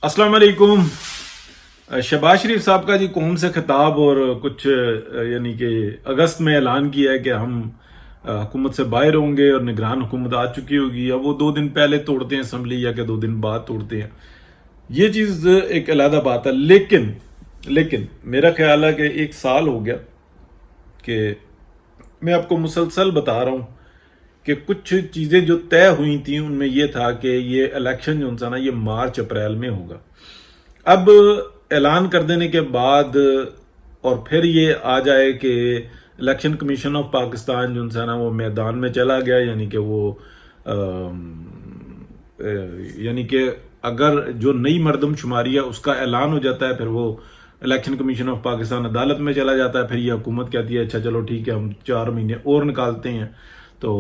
अस्सलाम वालेकुम। शहबाज शरीफ साहब का जी कौम से खिताब और कुछ यानी कि अगस्त में ऐलान किया है कि हम हुकूमत से बाहर होंगे और निगरान हुकूमत आ चुकी होगी। अब वो 2 दिन पहले तोड़ते हैं असम्बली या कि 2 दिन बाद तोड़ते हैं, ये चीज़ एक अलग बात है। लेकिन मेरा ख्याल है कि 1 साल हो गया कि मैं आपको मुसलसल बता रहा हूँ कि कुछ चीज़ें जो तय हुई थी उनमें यह था कि ये इलेक्शन जो था ना ये मार्च अप्रैल में होगा। अब ऐलान कर देने के बाद और फिर ये आ जाए कि इलेक्शन कमीशन ऑफ पाकिस्तान जो है ना वो मैदान में चला गया, यानी कि वो यानी कि अगर जो नई मरदमशुमारी है उसका ऐलान हो जाता है, फिर वो इलेक्शन कमीशन ऑफ पाकिस्तान अदालत में चला जाता है। फिर ये हुकूमत कहती है अच्छा चलो ठीक है हम 4 महीने और निकालते हैं, तो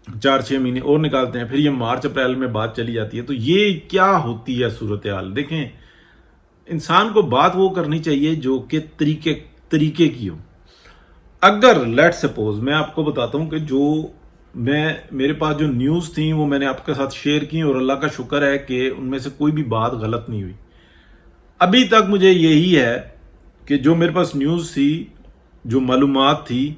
4-6 महीने और निकालते हैं, फिर ये मार्च अप्रैल में बात चली जाती है। तो ये क्या होती है सूरत हाल? देखें, इंसान को बात वो करनी चाहिए जो कि तरीके की हो। अगर लेट सपोज मैं आपको बताता हूं कि जो मेरे पास जो न्यूज़ थी वो मैंने आपके साथ शेयर की और अल्लाह का शुक्र है कि उनमें से कोई भी बात गलत नहीं हुई। अभी तक मुझे यही है कि जो मेरे पास न्यूज़ थी, जो मालूमात थी,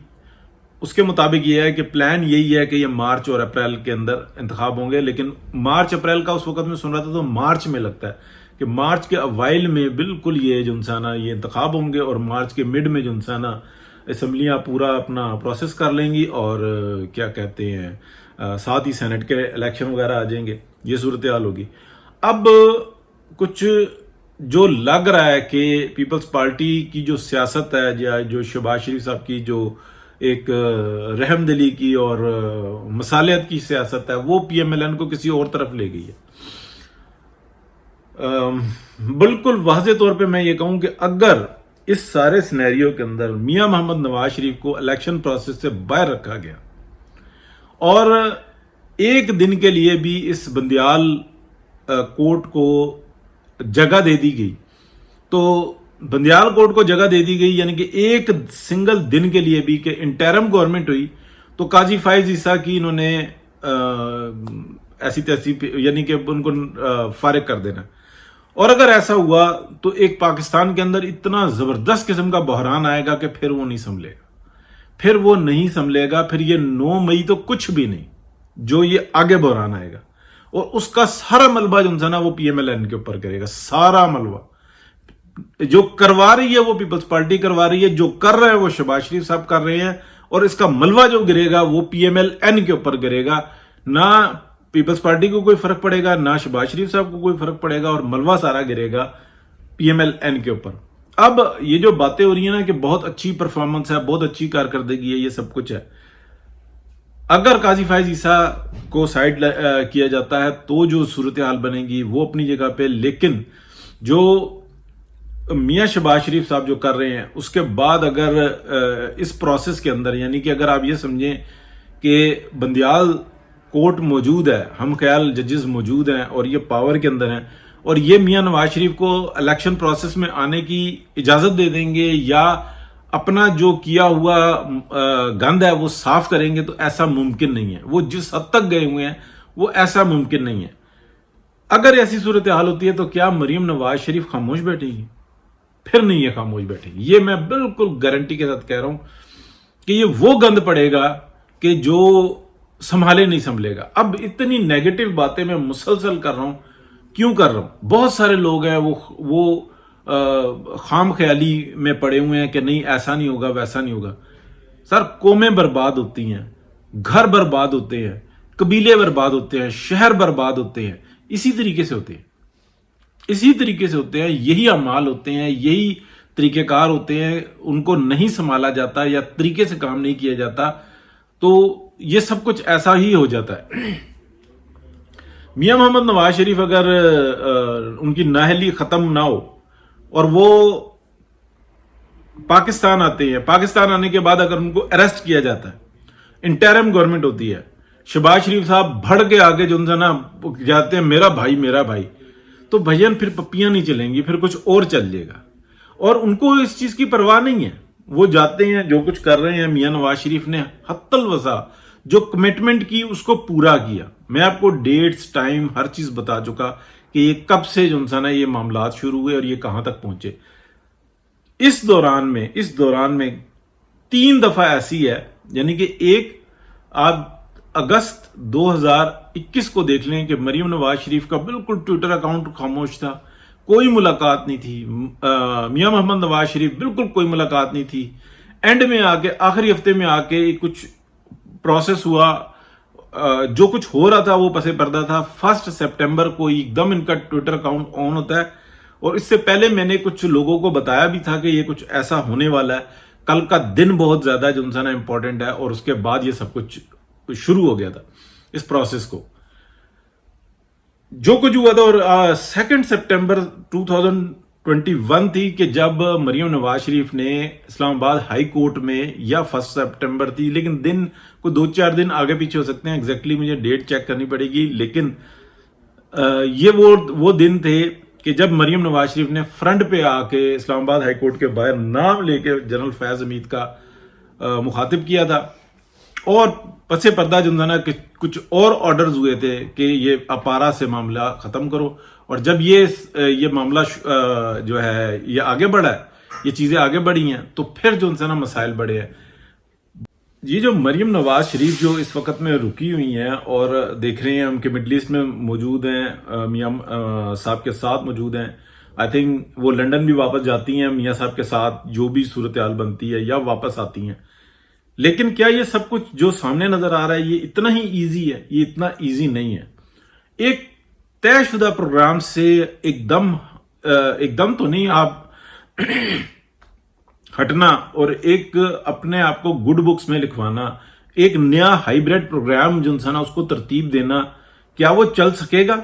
उसके मुताबिक ये है कि प्लान यही है कि ये मार्च और अप्रैल के अंदर इंतखाब होंगे। लेकिन मार्च अप्रैल का उस वक्त में सुन रहा था तो मार्च में लगता है कि मार्च के अवाइल में बिल्कुल ये जो ना ये इंतखाब होंगे और मार्च के मिड में जो ना असम्बलियाँ पूरा अपना प्रोसेस कर लेंगी और क्या कहते हैं साथ ही सेनेट के इलेक्शन वगैरह आ जाएंगे। ये सूरत हाल होगी। अब कुछ जो लग रहा है कि पीपल्स पार्टी की जो सियासत है या जो शहबाज शरीफ साहब की जो एक रहमदिली की और मसालियत की सियासत है वो पीएमएलएन को किसी और तरफ ले गई है। बिल्कुल वाज़े तौर पे मैं ये कहूं कि अगर इस सारे सिनेरियो के अंदर मियां मोहम्मद नवाज शरीफ को इलेक्शन प्रोसेस से बाहर रखा गया और एक दिन के लिए भी इस बंदियाल कोर्ट को जगह दे दी गई, तो बंदियाल कोर्ट को जगह दे दी गई यानी कि एक सिंगल दिन के लिए भी कि इंटरम गवर्नमेंट हुई तो काजी फाइज ईसा की इन्होंने ऐसी तैसी यानी कि उनको फारिग कर देना। और अगर ऐसा हुआ तो एक पाकिस्तान के अंदर इतना जबरदस्त किस्म का बहरान आएगा कि फिर वो नहीं संभलेगा। फिर ये 9 मई तो कुछ भी नहीं, जो ये आगे बहरान आएगा और उसका सारा मलबा जो ना वो पीएमएलएन के ऊपर करेगा। सारा मलबा जो करवा रही है वो पीपल्स पार्टी करवा रही है, जो कर रहे हैं वो शहबाज शरीफ साहब कर रहे हैं, और इसका मलबा जो गिरेगा वो पीएमएलएन के ऊपर गिरेगा। ना पीपल्स पार्टी को कोई फर्क पड़ेगा, ना शहबाज शरीफ साहब को कोई फर्क पड़ेगा, और मलबा सारा गिरेगा पीएमएलएन के ऊपर। अब ये जो बातें हो रही है ना कि बहुत अच्छी परफॉर्मेंस है, बहुत अच्छी कारकर्दगी है, ये सब कुछ है, अगर काजी फाइज ईसा को साइड किया जाता है तो जो सूरत हाल बनेगी वो अपनी जगह पे। लेकिन जो मियां शहबाज शरीफ साहब जो कर रहे हैं उसके बाद अगर इस प्रोसेस के अंदर यानी कि अगर आप ये समझें कि बंदियाल कोर्ट मौजूद है, हम ख्याल जजेस मौजूद हैं और ये पावर के अंदर हैं, और ये मियां नवाज शरीफ को इलेक्शन प्रोसेस में आने की इजाजत दे देंगे या अपना जो किया हुआ गंद है वो साफ करेंगे, तो ऐसा मुमकिन नहीं है। वो जिस हद तक गए हुए हैं वो ऐसा मुमकिन नहीं है। अगर ऐसी सूरत हाल होती है तो क्या मरीम नवाज शरीफ खामोश बैठेगी? फिर नहीं है खामोश बैठेगी। ये मैं बिल्कुल गारंटी के साथ कह रहा हूं कि ये वो गंद पड़ेगा कि जो संभाले नहीं संभलेगा। अब इतनी नेगेटिव बातें मैं मुसलसल कर रहा हूं, क्यों कर रहा हूं? बहुत सारे लोग हैं वो खाम ख्याली में पड़े हुए हैं कि नहीं ऐसा नहीं होगा वैसा नहीं होगा। सर, कौमें बर्बाद होती हैं, घर बर्बाद होते हैं, कबीले बर्बाद होते हैं, शहर बर्बाद होते हैं, इसी तरीके से होते हैं, यही अमाल होते हैं, यही तरीकेकार होते हैं। उनको नहीं संभाला जाता या तरीके से काम नहीं किया जाता तो ये सब कुछ ऐसा ही हो जाता है। मियां मोहम्मद नवाज शरीफ अगर उनकी नाअहली खत्म ना हो और वो पाकिस्तान आते हैं, पाकिस्तान आने के बाद अगर उनको अरेस्ट किया जाता है, इंटरम गवर्नमेंट होती है, शहबाज शरीफ साहब भड़ के आगे जो ना जाते हैं मेरा भाई, तो भजन फिर पप्पियां नहीं चलेंगी, फिर कुछ और चल जाएगा। और उनको इस चीज की परवाह नहीं है, वो जाते हैं, जो कुछ कर रहे हैं। मियां नवाज शरीफ ने हत्तल वसा जो कमिटमेंट की उसको पूरा किया। मैं आपको डेट्स, टाइम, हर चीज बता चुका کہ یہ کب سے جو نا یہ معاملات شروع ہوئے اور یہ کہاں تک پہنچے. اس دوران میں 3 دفعہ ایسی ہے، یعنی کہ ایک آپ اگست 2021 کو دیکھ لیں کہ مریم نواز شریف کا بالکل ٹویٹر اکاؤنٹ خاموش تھا، کوئی ملاقات نہیں تھی. میاں محمد نواز شریف بالکل کوئی ملاقات نہیں تھی. اینڈ میں آ کے آخری ہفتے میں آ کے کچھ پروسیس ہوا، جو کچھ ہو رہا تھا وہ پس پردہ تھا. 1 سپٹمبر کو ایک دم ان کا ٹویٹر اکاؤنٹ آن ہوتا ہے، اور اس سے پہلے میں نے کچھ لوگوں کو بتایا بھی تھا کہ یہ کچھ ایسا ہونے والا ہے، کل کا دن بہت زیادہ جو نا امپورٹنٹ ہے. اور اس کے بعد یہ سب کچھ شروع ہو گیا تھا اس پروسیس کو، جو کچھ ہوا تھا. اور 2 سپٹمبر 2021 تھی کہ جب مریم نواز شریف نے اسلام آباد ہائی کورٹ میں، یا 1 سپٹمبر تھی، لیکن دن کو 2-4 دن آگے پیچھے ہو سکتے ہیں، ایگزیکٹلی مجھے ڈیٹ چیک کرنی پڑے گی، لیکن یہ وہ دن تھے کہ جب مریم نواز شریف نے فرنٹ پہ آ کے اسلام آباد ہائی کورٹ کے باہر نام لے کے جنرل فیض حمید کا مخاطب کیا تھا. اور پس پردہ جو نا کہ کچھ اور آرڈرز ہوئے تھے کہ یہ اپارا سے معاملہ ختم کرو. اور جب یہ معاملہ جو ہے یہ آگے بڑھا ہے، یہ چیزیں آگے بڑھی ہیں، تو پھر جو نا مسائل بڑھے ہیں. یہ جو مریم نواز شریف جو اس وقت میں رکی ہوئی ہیں اور دیکھ رہے ہیں ہم کہ مڈل ایسٹ میں موجود ہیں، میاں صاحب کے ساتھ موجود ہیں. آئی تھنک وہ لنڈن بھی واپس جاتی ہیں میاں صاحب کے ساتھ، جو بھی صورتحال بنتی ہے، یا واپس آتی ہیں. لیکن کیا یہ سب کچھ جو سامنے نظر آ رہا ہے یہ اتنا ہی ایزی ہے؟ یہ اتنا ایزی نہیں ہے. ایک طے شدہ پروگرام سے ایک دم تو نہیں آپ ہٹنا اور ایک اپنے آپ کو گڈ بکس میں لکھوانا، ایک نیا ہائیبریڈ پروگرام جو نا اس کو ترتیب دینا، کیا وہ چل سکے گا؟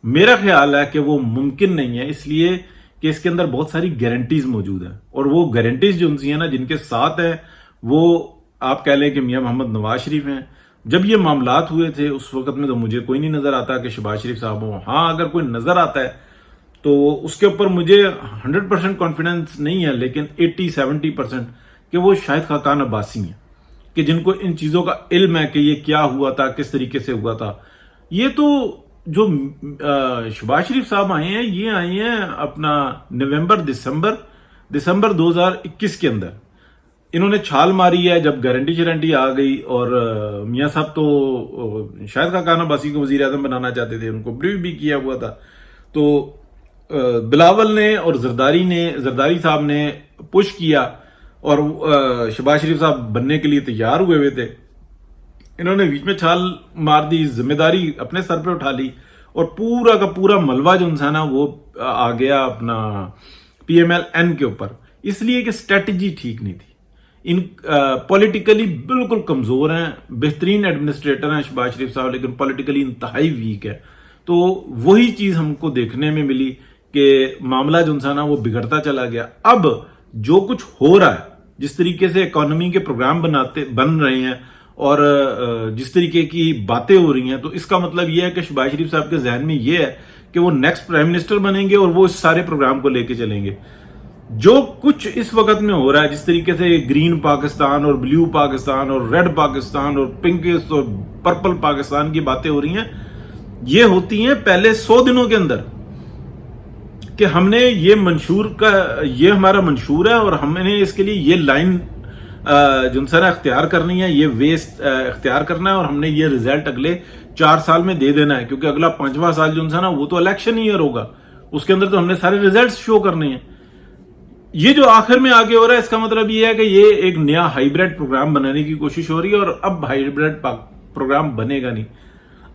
میرا خیال ہے کہ وہ ممکن نہیں ہے، اس لیے کہ اس کے اندر بہت ساری گارنٹیز موجود ہیں. اور وہ گارنٹیز جو ہیں نا جن کے ساتھ ہیں، وہ آپ کہہ لیں کہ میاں محمد نواز شریف ہیں. جب یہ معاملات ہوئے تھے اس وقت میں تو مجھے کوئی نہیں نظر آتا کہ شہباز شریف صاحب ہوں. ہاں اگر کوئی نظر آتا ہے تو اس کے اوپر مجھے 100% کانفیڈنس نہیں ہے، لیکن 80-70% کہ وہ شاہد خاقان عباسی ہیں، کہ جن کو ان چیزوں کا علم ہے کہ یہ کیا ہوا تھا، کس طریقے سے ہوا تھا. یہ تو جو شہباز شریف صاحب آئے ہیں، یہ آئے ہیں اپنا دسمبر 2021 کے اندر. انہوں نے چھال ماری ہے جب گارنٹی شرنٹی آ گئی. اور میاں صاحب تو شاہد خاقان عباسی کو وزیر اعظم بنانا چاہتے تھے، ان کو بریف بھی کیا ہوا تھا. تو بلاول نے اور زرداری صاحب نے پش کیا اور شہباز شریف صاحب بننے کے لیے تیار ہوئے تھے. انہوں نے بیچ میں چھال مار دی، ذمہ داری اپنے سر پہ اٹھا لی، اور پورا کا پورا ملبہ جو انسان ہے وہ آ گیا اپنا PMLN کے اوپر، اس لیے کہ اسٹریٹجی ٹھیک نہیں تھی. ان پولیٹیکلی بالکل کمزور ہیں، بہترین ایڈمنسٹریٹر ہیں شہباز شریف صاحب، لیکن پولیٹیکلی انتہائی ویک ہے. تو وہی چیز ہم کو دیکھنے میں ملی کہ معاملہ جو انسان وہ بگڑتا چلا گیا. اب جو کچھ ہو رہا ہے، جس طریقے سے اکانومی کے پروگرام بن رہے ہیں اور جس طریقے کی باتیں ہو رہی ہیں، تو اس کا مطلب یہ ہے کہ شہباز شریف صاحب کے ذہن میں یہ ہے کہ وہ نیکسٹ پرائم منسٹر بنیں گے اور وہ اس سارے پروگرام کو لے کے چلیں گے. جو کچھ اس وقت میں ہو رہا ہے، جس طریقے سے گرین پاکستان اور بلیو پاکستان اور ریڈ پاکستان اور پنکس اور پرپل پاکستان کی باتیں ہو رہی ہیں، یہ ہوتی ہیں پہلے 100 دنوں کے اندر کہ ہم نے یہ ہمارا منشور ہے اور ہم نے اس کے لیے یہ لائن جو سر اختیار کرنی ہے، یہ ویسٹ اختیار کرنا ہے، اور ہم نے یہ ریزلٹ اگلے 4 سال میں دے دینا ہے. کیونکہ اگلا 5واں سال جو نا وہ تو الیکشن ایئر ہوگا، اس کے اندر تو ہم نے سارے ریزلٹس شو کرنے ہیں. یہ جو آخر میں آگے ہو رہا ہے، اس کا مطلب یہ ہے کہ یہ ایک نیا ہائیبریڈ پروگرام بنانے کی کوشش ہو رہی ہے، اور اب ہائیبریڈ پروگرام بنے گا نہیں.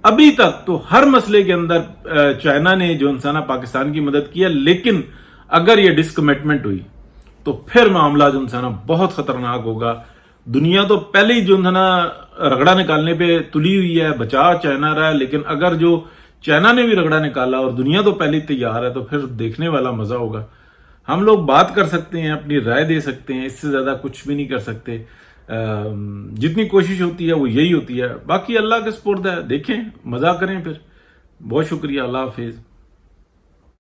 ابھی تک تو ہر مسئلے کے اندر چائنا نے جو انسانہ پاکستان کی مدد کیا، لیکن اگر یہ ڈسکمٹمنٹ ہوئی تو پھر معاملہ جو انسانہ بہت خطرناک ہوگا. دنیا تو پہلے ہی جو انسانہ رگڑا نکالنے پہ تلی ہوئی ہے، بچا چائنا رہا ہے، لیکن اگر جو چائنا نے بھی رگڑا نکالا اور دنیا تو پہلے ہی تیار ہے، تو پھر دیکھنے والا مزہ ہوگا. ہم لوگ بات کر سکتے ہیں، اپنی رائے دے سکتے ہیں، اس سے زیادہ کچھ بھی نہیں کر سکتے. جتنی کوشش ہوتی ہے وہ یہی ہوتی ہے. باقی اللہ کے سپرد ہے، دیکھیں، مزہ کریں. پھر بہت شکریہ، اللہ حافظ.